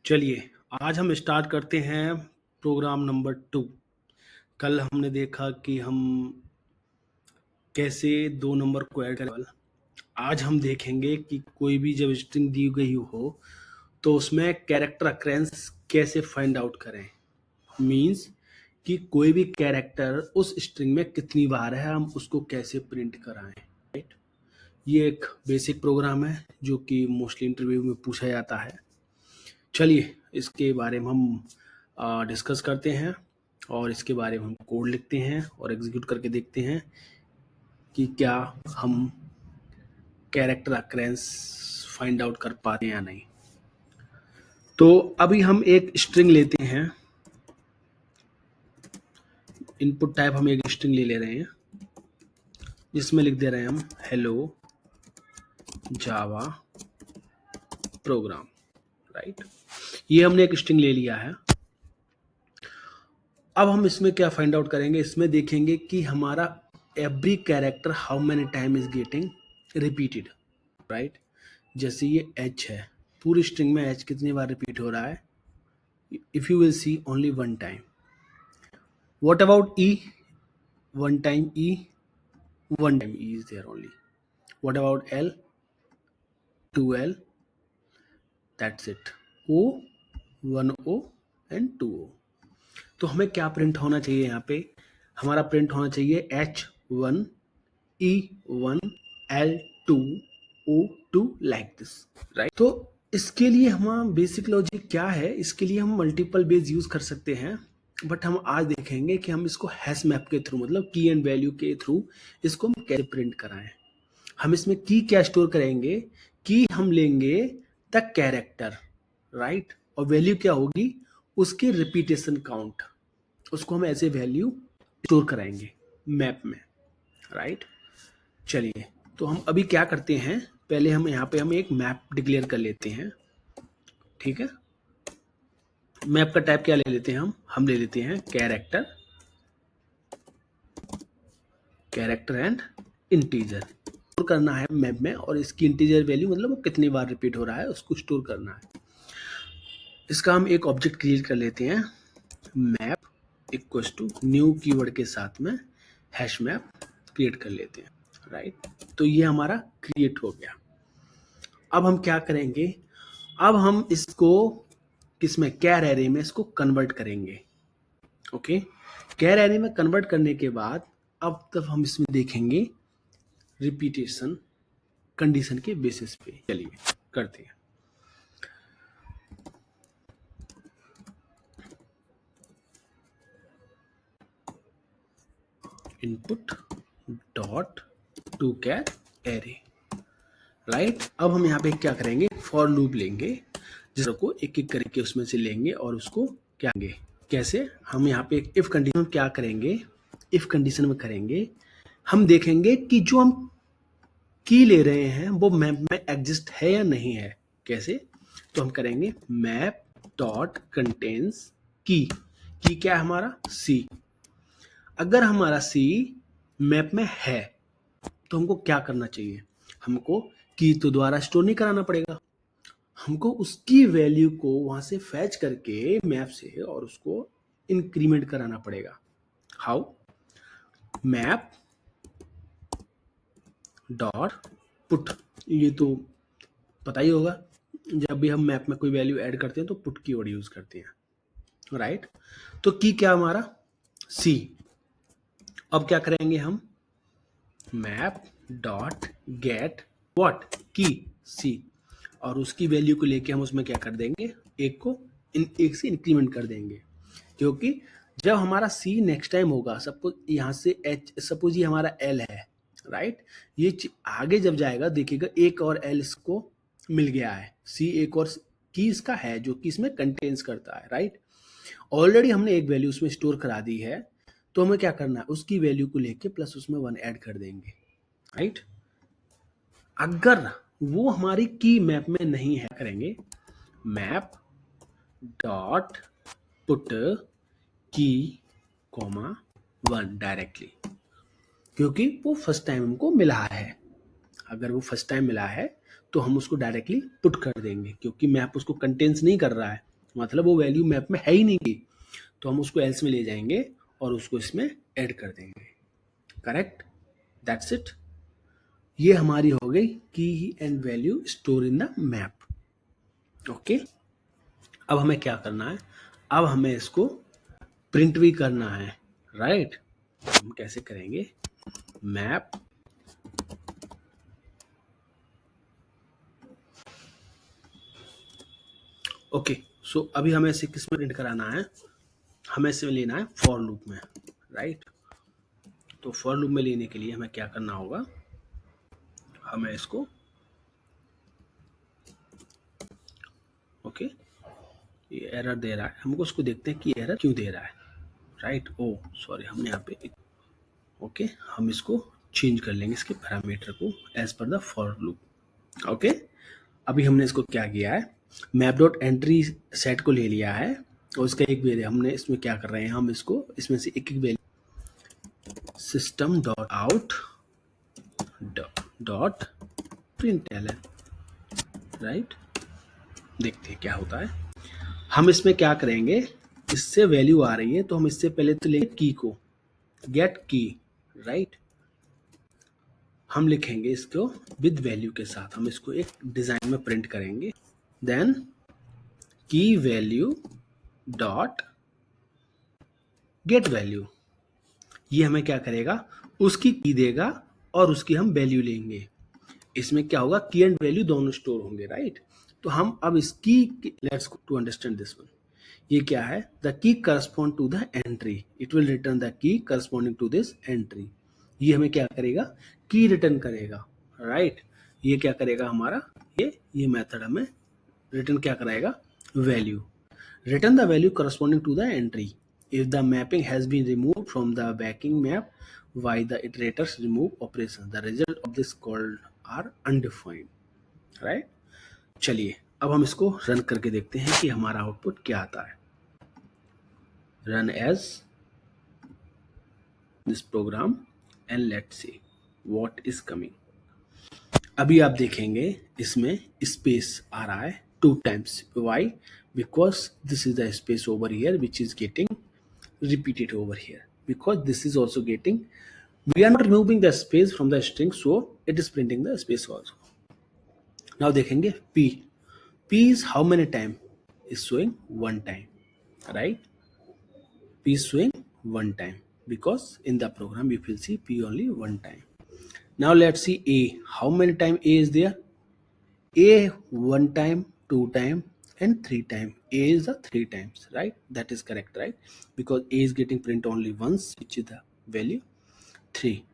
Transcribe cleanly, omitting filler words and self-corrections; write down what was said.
चलिए, आज हम स्टार्ट करते हैं प्रोग्राम नंबर 2। कल हमने देखा कि हम कैसे 2 नंबर को ऐड करें। आज हम देखेंगे कि कोई भी जब स्ट्रिंग दी गई हो, तो उसमें कैरेक्टर अक्रेंस कैसे फाइंड आउट करें। मीन्स कि कोई भी कैरेक्टर उस स्ट्रिंग में कितनी बार है, हम उसको कैसे प्रिंट कराएं। राइट, ये एक बेसिक प्रोग्राम है जो कि मोस्टली इंटरव्यू में पूछा जाता है। चलिए, इसके बारे में हम डिस्कस करते हैं और इसके बारे में हम कोड लिखते हैं और एग्जीक्यूट करके देखते हैं कि क्या हम कैरेक्टर अक्रेंस फाइंड आउट कर पाते हैं या नहीं। तो अभी हम एक स्ट्रिंग लेते हैं, इनपुट टाइप हम एक स्ट्रिंग ले रहे हैं जिसमें लिख दे रहे हैं हम हेलो जावा प्रोग्राम। राइट, ये हमने एक स्ट्रिंग ले लिया है। अब हम इसमें क्या फाइंड आउट करेंगे, इसमें देखेंगे कि हमारा every character how many time is getting repeated. Right, जैसे ये एच है, पूरी स्ट्रिंग में एच कितनी बार रिपीट हो रहा है। If you will see only one time. What about E, one time E, one time E is there only. What about L, 2L, that's it. O, 1O and 2O। तो हमें क्या print होना चाहिए, यहाँ पे हमारा प्रिंट होना चाहिए H1 E1 L2 O2 like this. Right, तो इसके लिए हम बेसिक लॉजिक क्या है, इसके लिए हम मल्टीपल बेस यूज कर सकते हैं, बट हम आज देखेंगे कि हम इसको हैश मैप के थ्रू, मतलब की एंड वैल्यू के थ्रू इसको हम कैसे प्रिंट कराएं। हम इसमें की क्या स्टोर करेंगे, की हम लेंगे द कैरेक्टर। राइट, और वैल्यू क्या होगी, उसकी रिपीटेशन काउंट, उसको हम ऐसे वैल्यू स्टोर कराएंगे मैप में। राइट, चलिए, तो हम अभी क्या करते हैं, पहले हम यहाँ पे हम एक मैप डिक्लेयर कर लेते हैं। ठीक है, मैप का टाइप क्या ले लेते हैं हम ले लेते हैं character, character and integer. Store करना है मैप में, और इसकी इंटीजर वैल्यू मतलब वो कितनी बार रिपीट हो रहा है उसको स्टोर करना है। इसका हम एक ऑब्जेक्ट क्रिएट कर लेते हैं, map equals to new keyword के साथ में हैश मैप क्रिएट कर लेते हैं। राइट, तो ये हमारा क्रिएट हो गया। अब हम क्या करेंगे, अब हम इसको किसमें, कैर एरे में इसको कन्वर्ट करेंगे। ओके, कैर एरे में कन्वर्ट करने के बाद अब तब हम इसमें देखेंगे रिपीटेशन कंडीशन के बेसिस पे। चलिए करते हैं। Input dot to char array. Right, अब हम यहाँ पे क्या करेंगे, फॉर लूप लेंगे जिसको एक एक करके उसमें से लेंगे और उसको क्या करेंगे, कैसे हम यहाँ पे इफ कंडीशन क्या करेंगे, इफ कंडीशन में करेंगे, हम देखेंगे कि जो हम की ले रहे हैं वो मैप में एग्जिस्ट है या नहीं है। कैसे, तो हम करेंगे मैप डॉट कंटेन्स की क्या है हमारा सी। अगर हमारा सी मैप में है तो हमको क्या करना चाहिए, हमको की तो द्वारा स्टोर नहीं कराना पड़ेगा, हमको उसकी वैल्यू को वहां से फैच करके मैप से और उसको इंक्रीमेंट कराना पड़ेगा। हाउ, मैप डॉट पुट, ये तो पता ही होगा, जब भी हम मैप में कोई वैल्यू ऐड करते हैं तो पुट कीवर्ड यूज करते हैं। राइट, तो की क्या हमारा सी। अब क्या करेंगे हम, मैप डॉट गेट व्हाट की सी, और उसकी वैल्यू को लेके हम उसमें क्या कर देंगे, एक को एक से इंक्रीमेंट कर देंगे, क्योंकि जब हमारा सी नेक्स्ट टाइम होगा, सपोज यहाँ से एच, सपोज ये हमारा एल है। राइट, ये आगे जब जाएगा देखिएगा एक और एल इसको मिल गया है, सी एक और की इसका है जो कि इसमें कंटेन्स करता है। राइट, ऑलरेडी हमने एक वैल्यू उसमें स्टोर करा दी है, तो हमें क्या करना है, उसकी वैल्यू को लेके प्लस उसमें 1 ऐड कर देंगे। राइट, अगर वो हमारी की मैप में नहीं है, करेंगे मैप डॉट पुट की कॉमा 1 डायरेक्टली, क्योंकि वो फर्स्ट टाइम हमको मिला है। अगर वो फर्स्ट टाइम मिला है तो हम उसको डायरेक्टली पुट कर देंगे, क्योंकि मैप उसको कंटेन्स नहीं कर रहा है, मतलब वो वैल्यू मैप में है ही नहीं, तो हम उसको एल्स में ले जाएंगे और उसको इसमें ऐड कर देंगे। Correct, that's it. ये हमारी हो गई की and value store in the map. Okay, अब हमें क्या करना है, अब हमें इसको प्रिंट भी करना है, राइट। हम कैसे करेंगे, मैप ओके। सो अभी हमें इसे किस में प्रिंट कराना है, हमें इसे लेना है फॉर लूप में, राइट। तो फॉर लूप में लेने के लिए हमें क्या करना होगा, हमें इसको ओके, ये एरर दे रहा है, हमको उसको देखते हैं कि एरर क्यों दे रहा है, राइट। ओ सॉरी, हमने यहाँ पे ओके, हम इसको चेंज कर लेंगे इसके पैरामीटर को as per the for loop. Okay, अभी हमने इसको क्या किया है, मैप डॉट एंट्री सेट को ले लिया है और इसका एक वेरिएबल हमने इसमें क्या कर रहे हैं, हम इसको इसमें से एक एक variable system dot out dot println, right. देखते हैं क्या होता है। हम इसमें क्या करेंगे, इससे वैल्यू आ रही है तो हम इससे पहले तो लेंगे की को, गेट की, राइट। हम लिखेंगे इसको विद वैल्यू के साथ, हम इसको एक डिजाइन में प्रिंट करेंगे। देन की वैल्यू डॉट गेट वैल्यू, ये हमें क्या करेगा, उसकी की देगा और उसकी हम वैल्यू लेंगे। इसमें क्या होगा, की एंड वैल्यू दोनों स्टोर होंगे, राइट। तो हम अब इसकी, let's to understand this one, ये क्या है, the key correspond to the entry, it will return the key corresponding to this entry. ये हमें क्या करेगा, की रिटर्न करेगा, राइट। ये क्या करेगा हमारा, ये मेथड हमें रिटर्न क्या कराएगा, value. Return the value corresponding to the entry. If the mapping has been removed from the backing map, why the iterators remove operation? The result of this called are undefined. Right? चलिए अब हम इसको run करके देखते हैं कि हमारा output क्या आता है। Run as this program and let's see what is coming. अभी आप देखेंगे इसमें स्पेस आ रहा है 2 times. Why? Because this is the space over here which is getting repeated over here, because this is also getting, we are not removing the space from the string, so it is printing the space also. Now देखेंगे p is how many time, is showing 1 time, right. P is showing 1 time because in the program you will see p only 1 time. Now let's see a, how many time a is there, a 1 time, 2 time and 3 time. A is the 3 times, right. That is correct, right, because a is getting print only once, which is the value 3.